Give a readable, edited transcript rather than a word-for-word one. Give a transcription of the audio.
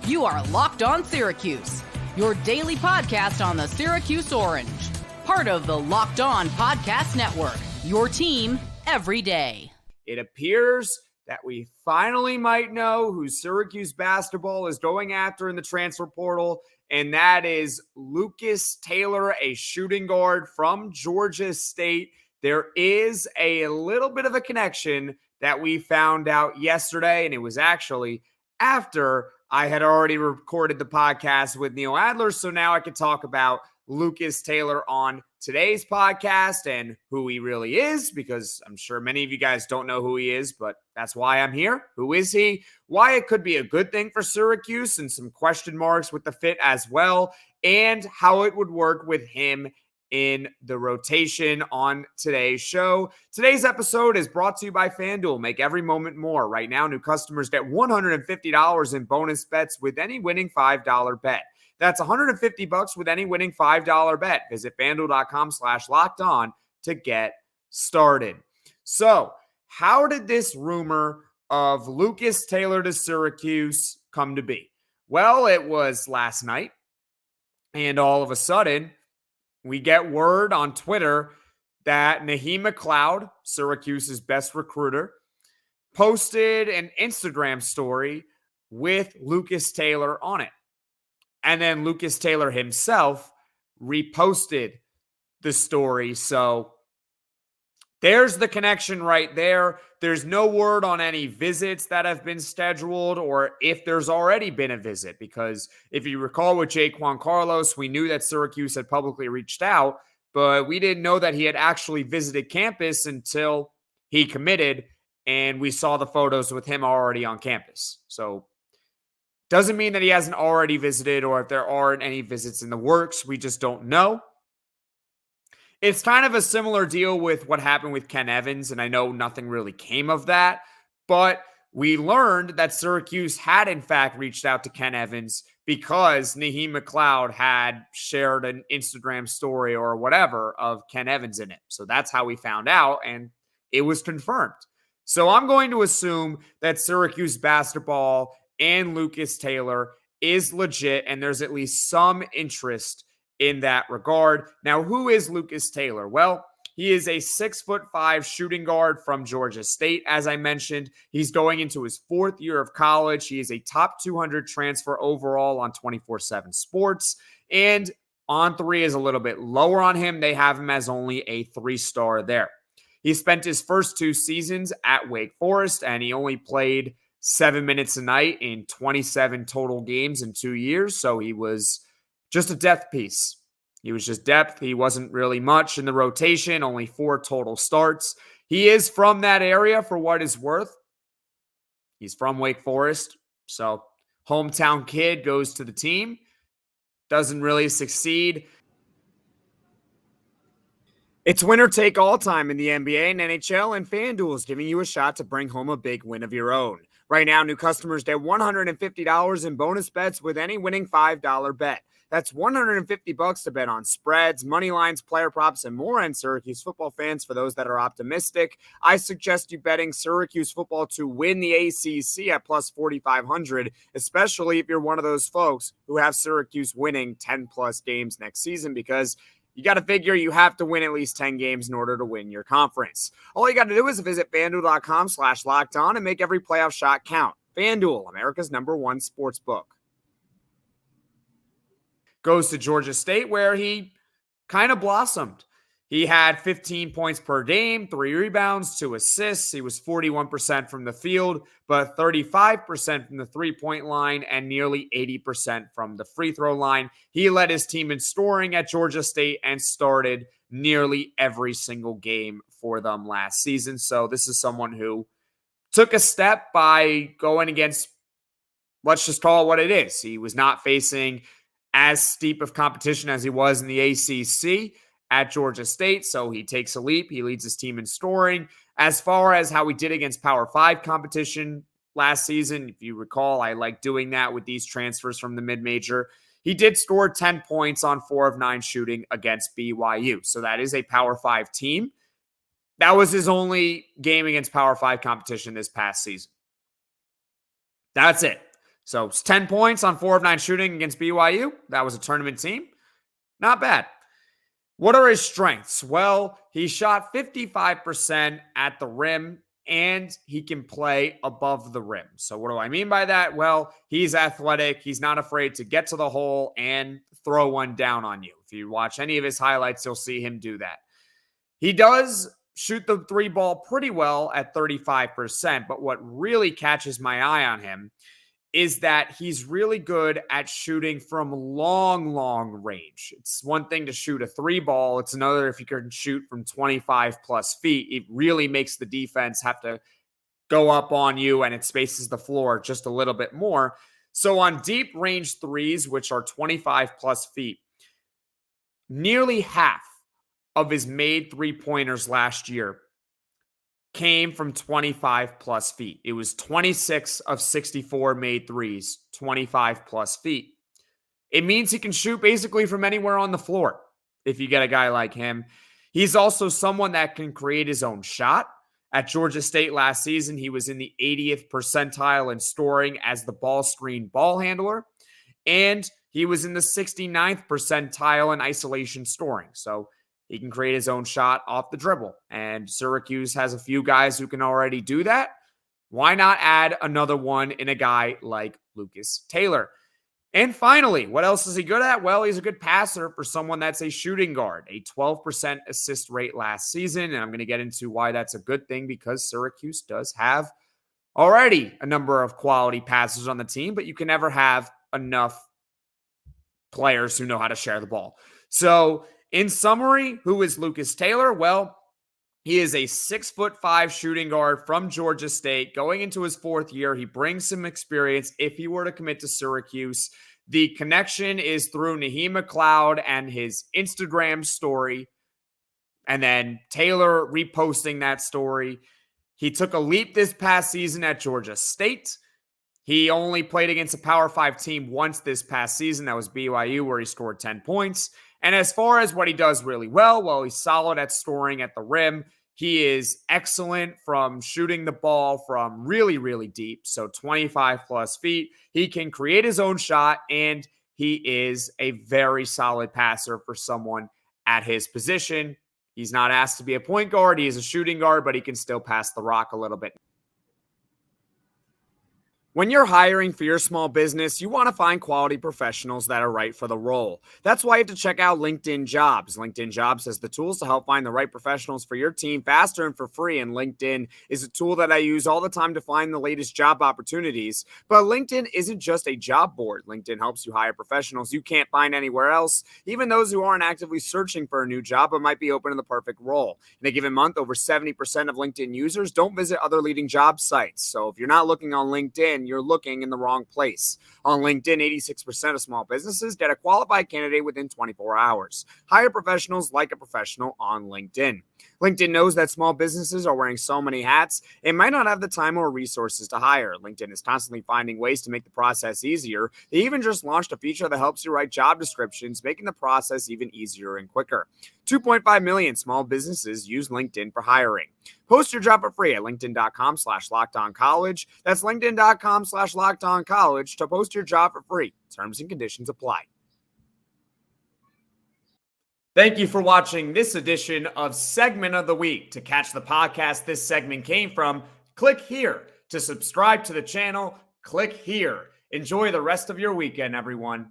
You are Locked On Syracuse, your daily podcast on the Syracuse Orange. Part of the Locked On Podcast Network, your team every day. It appears that we finally might know who Syracuse Basketball is going after in the transfer portal, and that is Lucas Taylor, a shooting guard from Georgia State. There is a little bit of a connection that we found out yesterday, and it was actually after I had already recorded the podcast with Neil Adler, so now I could talk about Lucas Taylor on today's podcast and who he really is, because I'm sure many of you guys don't know who he is, but that's why I'm here. Who is he? Why it could be a good thing for Syracuse, and some question marks with the fit as well, and how it would work with him in the rotation on today's show. Today's episode is brought to you by FanDuel. Make every moment more. Right now, new customers get $150 in bonus bets with any winning $5 bet. That's $150 with any winning $5 bet. Visit FanDuel.com/locked on to get started. So, how did this rumor of Lucas Taylor to Syracuse come to be? Well, it was last night, and all of a sudden, we get word on Twitter that Naheem McLeod, Syracuse's best recruiter, posted an Instagram story with Lucas Taylor on it. And then Lucas Taylor himself reposted the story. So there's the connection right there. There's no word on any visits that have been scheduled or if there's already been a visit, because if you recall with Jaquan Carlos, we knew that Syracuse had publicly reached out, but we didn't know that he had actually visited campus until he committed, and we saw the photos with him already on campus. So doesn't mean that he hasn't already visited, or if there aren't any visits in the works. We just don't know. It's kind of a similar deal with what happened with Ken Evans, and I know nothing really came of that, but we learned that Syracuse had in fact reached out to Ken Evans because Naheem McLeod had shared an Instagram story or whatever of Ken Evans in it. So that's how we found out, and it was confirmed. So I'm going to assume that Syracuse Basketball and Lucas Taylor is legit, and there's at least some interest in that regard. Now, who is Lucas Taylor? Well, he is a 6'5" shooting guard from Georgia State. As I mentioned, he's going into his fourth year of college. He is a top 200 transfer overall on 24/7 Sports. And On3 is a little bit lower on him. They have him as only a 3-star there. He spent his first 2 seasons at Wake Forest, and he only played 7 minutes a night in 27 total games in 2 years. So he was just a depth piece. He was just depth. He wasn't really much in the rotation, only 4 total starts. He is from that area for what it's worth. He's from Wake Forest. So hometown kid goes to the team. Doesn't really succeed. It's winner take all time in the NBA and NHL, and FanDuel is giving you a shot to bring home a big win of your own. Right now, new customers get $150 in bonus bets with any winning $5 bet. That's $150 to bet on spreads, money lines, player props, and more. And Syracuse football fans, for those that are optimistic, I suggest you betting Syracuse football to win the ACC at plus 4,500, especially if you're one of those folks who have Syracuse winning 10-plus games next season, because you got to figure you have to win at least 10 games in order to win your conference. All you got to do is visit FanDuel.com/locked on and make every playoff shot count. FanDuel, America's #1 sportsbook. Goes to Georgia State, where he kind of blossomed. He had 15 points per game, 3 rebounds, 2 assists. He was 41% from the field, but 35% from the three-point line and nearly 80% from the free throw line. He led his team in scoring at Georgia State and started nearly every single game for them last season. So this is someone who took a step by going against, let's just call it what it is. He was not facing as steep of competition as he was in the ACC at Georgia State, so he takes a leap. He leads his team in scoring. As far as how he did against Power 5 competition last season, if you recall, I like doing that with these transfers from the mid-major. He did score 10 points on 4 of 9 shooting against BYU, so that is a Power 5 team. That was his only game against Power 5 competition this past season. That's it. So it's 10 points on 4 of 9 shooting against BYU. That was a tournament team. Not bad. What are his strengths? Well, he shot 55% at the rim, and he can play above the rim. So what do I mean by that? Well, he's athletic. He's not afraid to get to the hole and throw one down on you. If you watch any of his highlights, you'll see him do that. He does shoot the 3 ball pretty well at 35%, but what really catches my eye on him is that he's really good at shooting from long range. It's one thing to shoot a 3 ball. It's another if you can shoot from 25 plus feet. It really makes the defense have to go up on you, and it spaces the floor just a little bit more. So on deep range threes, which are 25 plus feet, nearly half of his made 3-pointers last year came from 25 plus feet. It was 26 of 64 made threes, 25 plus feet. It means he can shoot basically from anywhere on the floor if you get a guy like him. He's also someone that can create his own shot. At Georgia State last season, he was in the 80th percentile in scoring as the ball screen ball handler, and he was in the 69th percentile in isolation scoring. So he can create his own shot off the dribble, and Syracuse has a few guys who can already do that. Why not add another one in a guy like Lucas Taylor? And finally, what else is he good at? Well, he's a good passer for someone that's a shooting guard, a 12% assist rate last season, and I'm going to get into why that's a good thing because Syracuse does have already a number of quality passers on the team, but you can never have enough players who know how to share the ball. So, in summary, who is Lucas Taylor? Well, he is a 6'5" shooting guard from Georgia State. Going into his 4th year, he brings some experience if he were to commit to Syracuse. The connection is through Naheem McLeod and his Instagram story, and then Taylor reposting that story. He took a leap this past season at Georgia State. He only played against a Power 5 team once this past season. That was BYU, where he scored 10 points. And as far as what he does really well, he's solid at scoring at the rim. He is excellent from shooting the ball from really deep, so 25 plus feet. He can create his own shot, and he is a very solid passer for someone at his position. He's not asked to be a point guard. He is a shooting guard, but he can still pass the rock a little bit. When you're hiring for your small business, you want to find quality professionals that are right for the role. That's why you have to check out LinkedIn Jobs. LinkedIn Jobs has the tools to help find the right professionals for your team faster and for free. And LinkedIn is a tool that I use all the time to find the latest job opportunities. But LinkedIn isn't just a job board. LinkedIn helps you hire professionals you can't find anywhere else, even those who aren't actively searching for a new job but might be open to the perfect role. In a given month, over 70% of LinkedIn users don't visit other leading job sites. So if you're not looking on LinkedIn, you're looking in the wrong place. On LinkedIn, 86% of small businesses get a qualified candidate within 24 hours. Hire professionals like a professional on LinkedIn. LinkedIn knows that small businesses are wearing so many hats, it might not have the time or resources to hire. LinkedIn is constantly finding ways to make the process easier. They even just launched a feature that helps you write job descriptions, making the process even easier and quicker. 2.5 million small businesses use LinkedIn for hiring. Post your job for free at linkedin.com/lockedoncollege. That's linkedin.com/lockedoncollege to post your job for free. Terms and conditions apply. Thank you for watching this edition of Segment of the Week. To catch the podcast this segment came from, click here. To subscribe to the channel, click here. Enjoy the rest of your weekend, everyone.